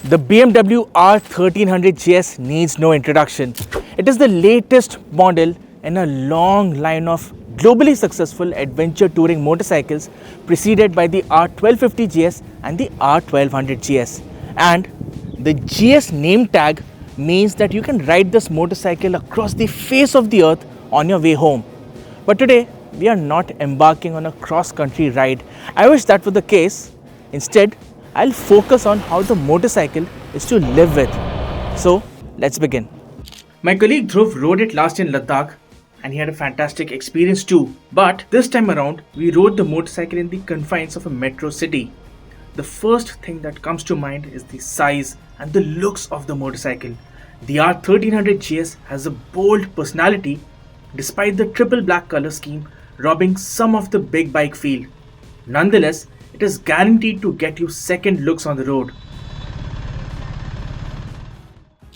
The BMW R 1300 GS needs no introduction. It is the latest model in a long line of globally successful adventure touring motorcycles preceded by the R 1250 GS and the R 1200 GS. And the GS name tag means that you can ride this motorcycle across the face of the earth on your way home. But today, we are not embarking on a cross-country ride. I wish that were the case. Instead, I'll focus on how the motorcycle is to live with. So, let's begin. My colleague Dhruv rode it last in Ladakh and he had a fantastic experience too. But this time around, we rode the motorcycle in the confines of a metro city. The first thing that comes to mind is the size and the looks of the motorcycle. The R 1300 GS has a bold personality despite the triple black color scheme robbing some of the big bike feel. Nonetheless, it is guaranteed to get you second looks on the road.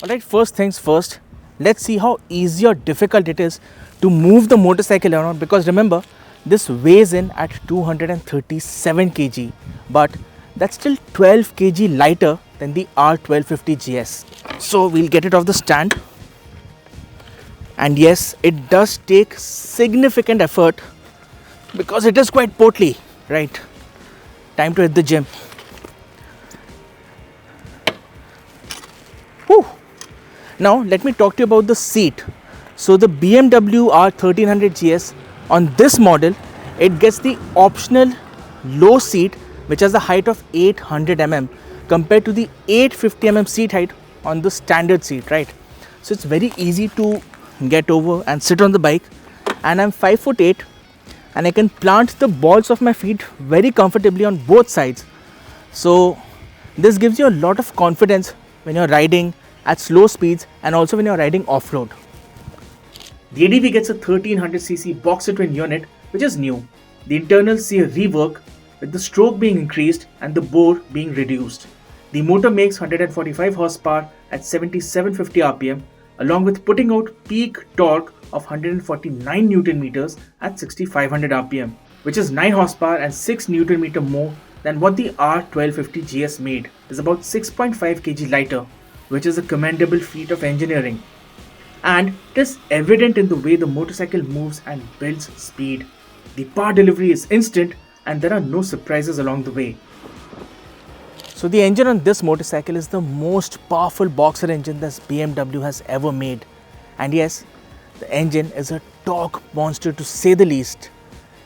Alright, first things first, let's see how easy or difficult it is to move the motorcycle around, because remember, this weighs in at 237 kg, but that's still 12 kg lighter than the R 1250 GS. So we'll get it off the stand. And yes, it does take significant effort because it is quite portly, right? Time to hit the gym. Whew. Now let me talk to you about the seat. So the BMW R 1300 GS, on this model, it gets the optional low seat which has a height of 800 mm compared to the 850 mm seat height on the standard seat, right? So it's very easy to get over and sit on the bike, and I'm 5'8" and I can plant the balls of my feet very comfortably on both sides. So this gives you a lot of confidence when you're riding at slow speeds and also when you're riding off-road. The ADV gets a 1300cc boxer twin unit which is new. The internals see a rework with the stroke being increased and the bore being reduced. The motor makes 145 horsepower at 7750 rpm along with putting out peak torque of 149 Newton meters at 6500 rpm, which is 9 horsepower and 6 Newton meter more than what the R 1250 GS made. Is about 6.5 kg lighter, which is a commendable feat of engineering. And it is evident in the way the motorcycle moves and builds speed. The power delivery is instant and there are no surprises along the way. So the engine on this motorcycle is the most powerful boxer engine that BMW has ever made. And yes, the engine is a torque monster to say the least.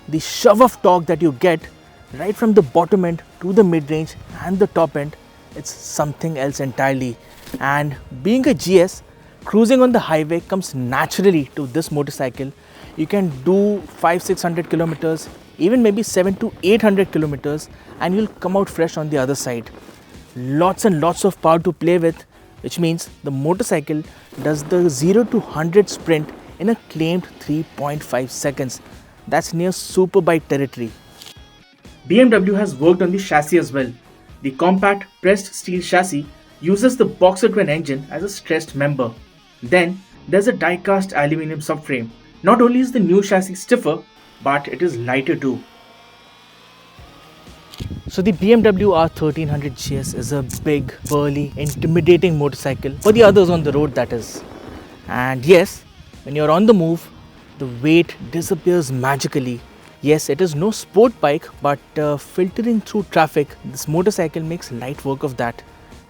The shove of torque that you get right from the bottom end to the mid-range and the top end, it's something else entirely. And being a GS, cruising on the highway comes naturally to this motorcycle. You can do 500-600 kilometers, even maybe 700 to 800 kilometers, and you'll come out fresh on the other side. Lots and lots of power to play with, which means the motorcycle does the 0 to 100 sprint in a claimed 3.5 seconds. That's near superbike territory. BMW has worked on the chassis as well. The compact pressed steel chassis uses the boxer twin engine as a stressed member. Then there's a die-cast aluminium subframe. Not only is the new chassis stiffer, but it is lighter too. So the BMW R 1300 GS is a big, burly, intimidating motorcycle for the others on the road, that is. And yes, when you're on the move, the weight disappears magically. Yes, it is no sport bike, but filtering through traffic, this motorcycle makes light work of that.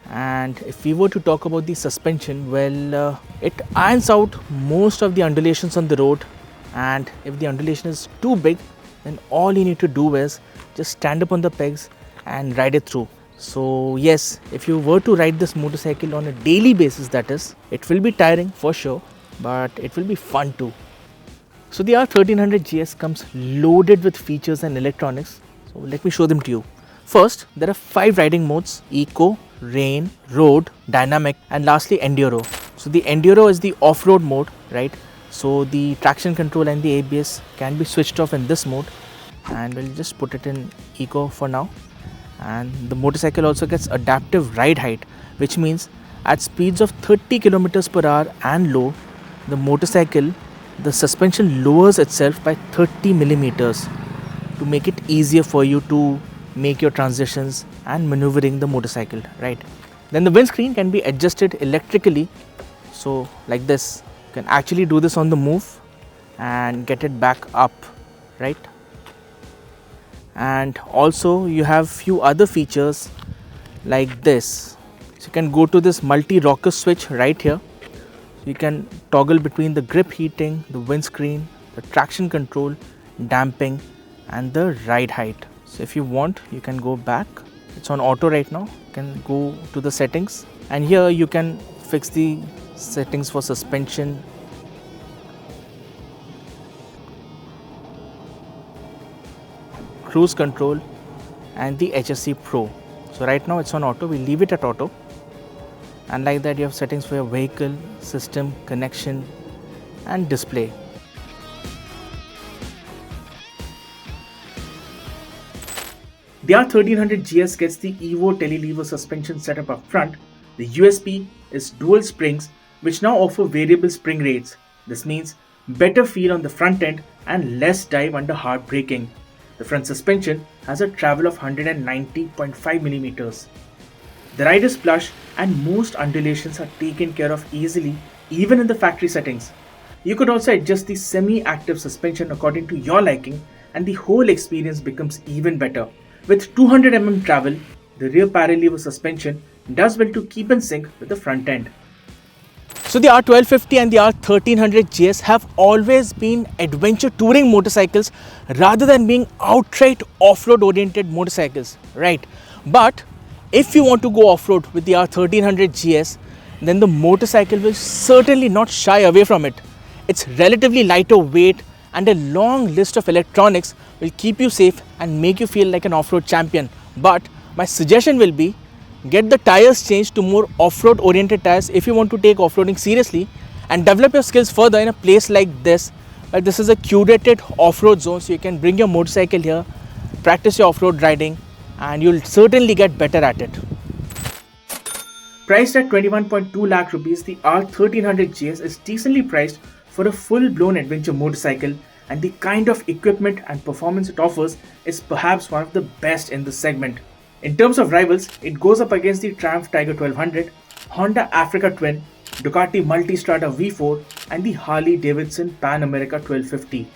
And if we were to talk about the suspension, well, it irons out most of the undulations on the road. And if the undulation is too big, then all you need to do is just stand up on the pegs and ride it through. So yes, if you were to ride this motorcycle on a daily basis, that is, it will be tiring for sure, but it will be fun too. So the R 1300 GS comes loaded with features and electronics. So let me show them to you. First, there are 5 riding modes: Eco, Rain, Road, Dynamic, and lastly Enduro. So the Enduro is the off-road mode, right? So the traction control and the ABS can be switched off in this mode, and we'll just put it in Eco for now. And the motorcycle also gets adaptive ride height, which means at speeds of 30 kilometers per hour and low, the motorcycle, the suspension lowers itself by 30 millimeters to make it easier for you to make your transitions and maneuvering the motorcycle, right? Then the windscreen can be adjusted electrically. So like this, you can actually do this on the move and get it back up, right? And also you have few other features like this. So you can go to this multi-rocker switch right here. You can toggle between the grip heating, the windscreen, the traction control, damping and the ride height. So if you want, you can go back. It's on auto right now. You can go to the settings and here you can fix the settings for suspension, cruise control and the HSC Pro. So right now it's on auto, we leave it at auto, and like that you have settings for your vehicle, system, connection and display. The R1300 GS gets the Evo telelever suspension setup up front. The USP is dual springs which now offer variable spring rates. This means better feel on the front end and less dive under hard braking. The front suspension has a travel of 190.5 millimeters. The ride is plush and most undulations are taken care of easily even in the factory settings. You could also adjust the semi-active suspension according to your liking and the whole experience becomes even better. With 200 mm travel, the rear parallel lever suspension does well to keep in sync with the front end. So the R1250 and the R1300 GS have always been adventure touring motorcycles rather than being outright off-road oriented motorcycles, right? But if you want to go off-road with the R1300 GS, then the motorcycle will certainly not shy away from it. It's relatively lighter weight and a long list of electronics will keep you safe and make you feel like an off-road champion. But my suggestion will be, get the tires changed to more off-road oriented tires if you want to take off-roading seriously and develop your skills further in a place like this. But this is a curated off-road zone, so you can bring your motorcycle here, practice your off-road riding and you'll certainly get better at it. Priced at 21.2 lakh rupees, the R1300 GS is decently priced for a full-blown adventure motorcycle, and the kind of equipment and performance it offers is perhaps one of the best in the segment. In terms of rivals, it goes up against the Triumph Tiger 1200, Honda Africa Twin, Ducati Multistrada V4 and the Harley Davidson Pan America 1250.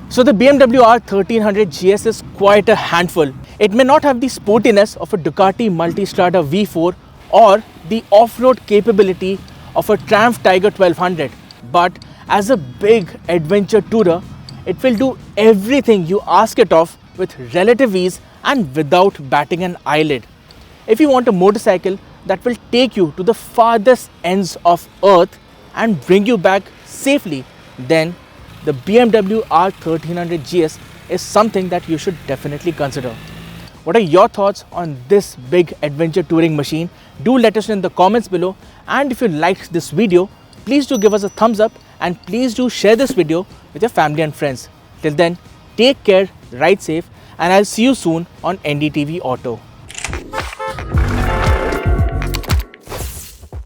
So the BMW R1300 GS is quite a handful. It may not have the sportiness of a Ducati Multistrada V4 or the off-road capability of a Triumph Tiger 1200, but as a big adventure tourer, it will do everything you ask it of with relative ease and without batting an eyelid. If you want a motorcycle that will take you to the farthest ends of earth and bring you back safely, then the BMW R1300 GS is something that you should definitely consider. What are your thoughts on this big adventure touring machine? Do let us know in the comments below, and if you liked this video, please do give us a thumbs up and please do share this video with your family and friends. Till then, take care, ride safe, and I'll see you soon on NDTV Auto.